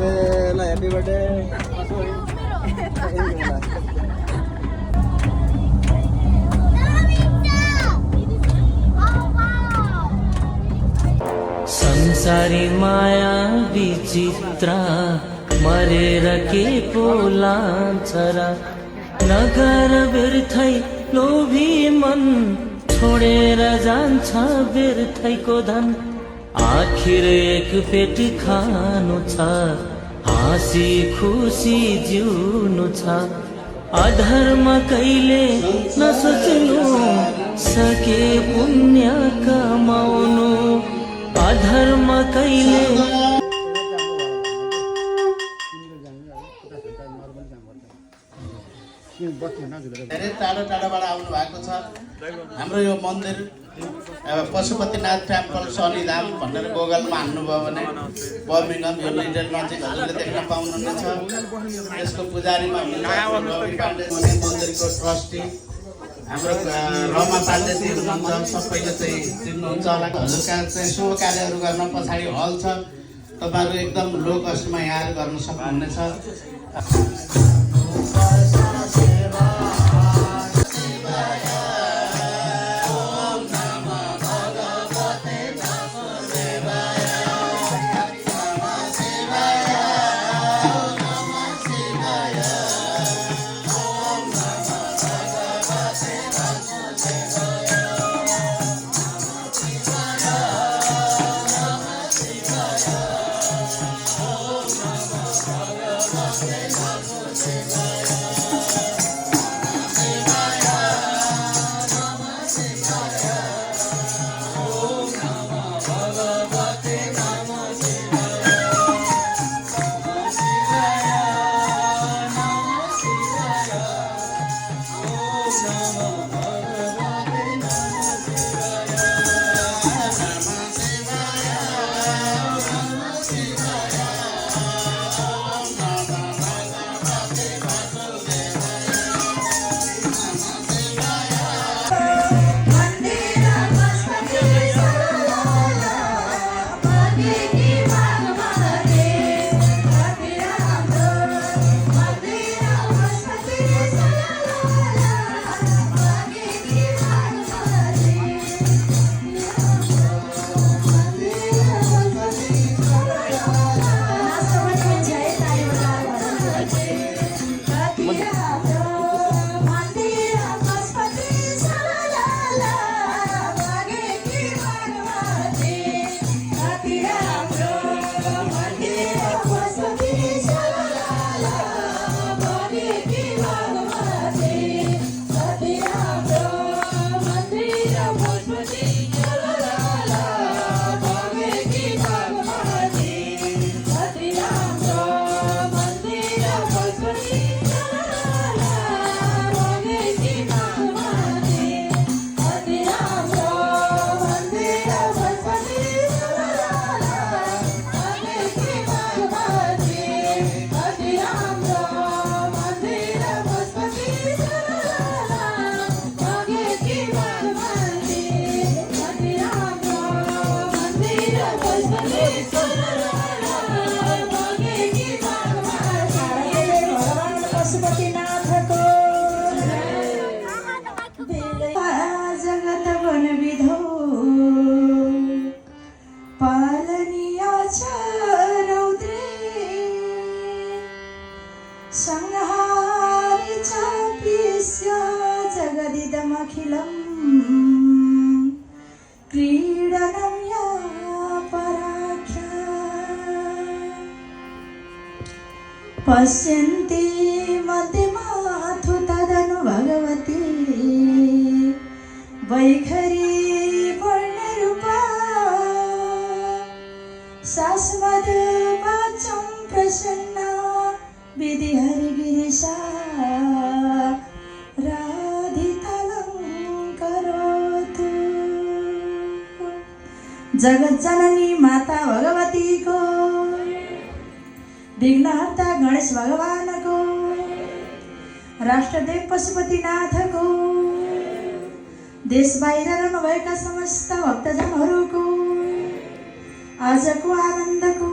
सबैलाई happy birthday. संसारी माया विचित्र मरेर के पो लान्छ र नगर व्यर्थै लोभी मन छोडेर जान्छ व्यर्थैको धन आखिर एक पेट खानु छ हाँसी खुसी जिउनु छ अधर्म कहिले नसोच्नु सके पुण्य कमाउनु अधर्म कहिले धेरै टाढो टाढोबाट आउनु भएको छ। हाम्रो यो मन्दिर पशुपतिनाथ टेम्पल शनिधाम भनेर गुगलमा हान्नुभयो भने बर्मिङहम यो लिटलमा चाहिँ हजुरले देख्न पाउनुहुनेछ। यसको पुजारीमा मन्दिरको ट्रस्टी हाम्रो रमा पाण्डेजी हुनुहुन्छ, सबैले चाहिँ चिन्नुहुन्छ होला। हजुरका चाहिँ शुभ कार्यहरू गर्न पछाडि हल छ, तपाईँहरू एकदम लो कस्टमा यहाँ गर्न सक्नुहुनेछ। जगत वन विधो पालनीयाच्या रौद्रे संहारीच्या पिस्या जगदिदमखिलम् क्रीडनं या पराख्या पश्यन्ति मध्यमाथु तदनु भगवती वैखरी वर्णरूपा शाश्वत वाचं प्रसन्ना विधि हरिगिरिशा राधितालंकरोतु। जगत जननी माता भगवती को विघ्नहर्ता गणेश भगवान को राष्ट्रदेव पशुपतिनाथ को देश बाहिर रहनुभएका समस्त भक्तजनहरूको आजको आनन्दको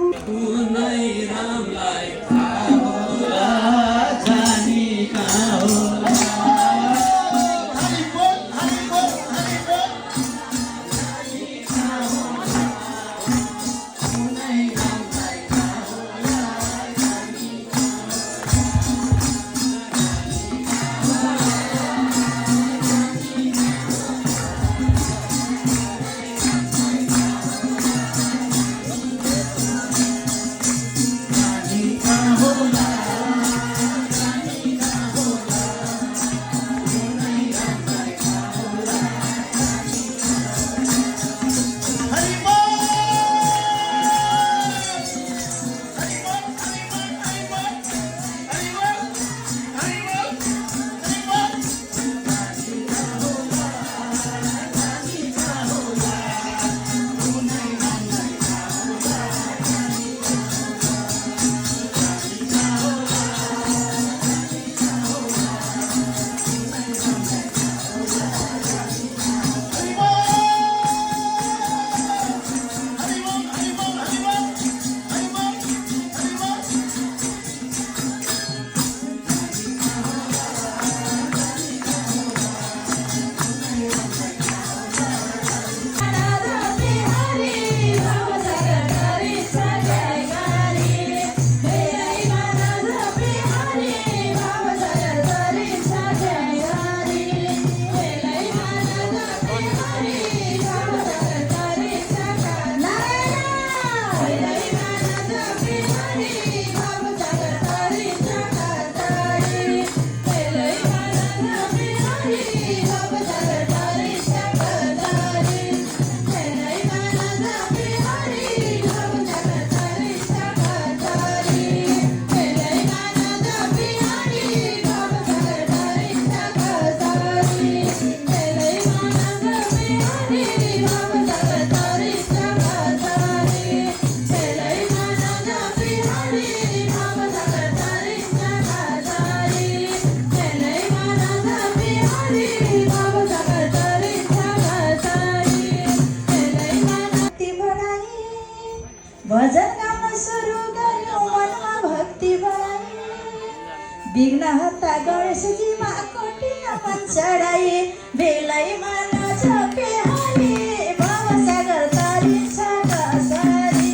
गणेशजीमा कोटी नमन चढाए बेलैमा नजपे हरि भवसागर तरिन्छ कसरी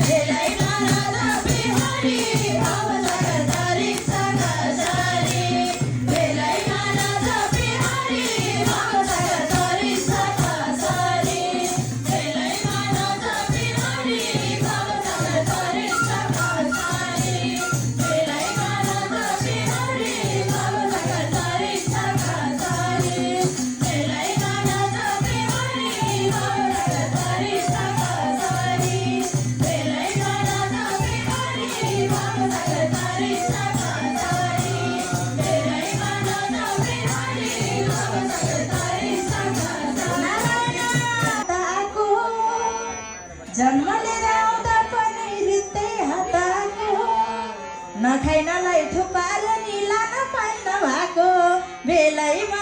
बेलैमा नजपे हरि भवसागर तरिन्छ कसरी बेलैमा नजपे हरि भवसागर तरिन्छ कसरी बेलैमा नजपे हरि भवसागर तरिन्छ कसरी बेलैमा नजपे हरि भवसागर तरिन्छ कसरी बेलैमा नजपे हरि भवसागर तरिन्छ कसरी बेलैमा नजपे हरि भवसागर तरिन्छ कसरी बेलैमा नजपे हरि भवसागर तरिन्छ कसरी जन्म लिएर आउँदा पनि रित्तै हताको नखाइनलाई थुपार निला नपाइन भएको बेलैमा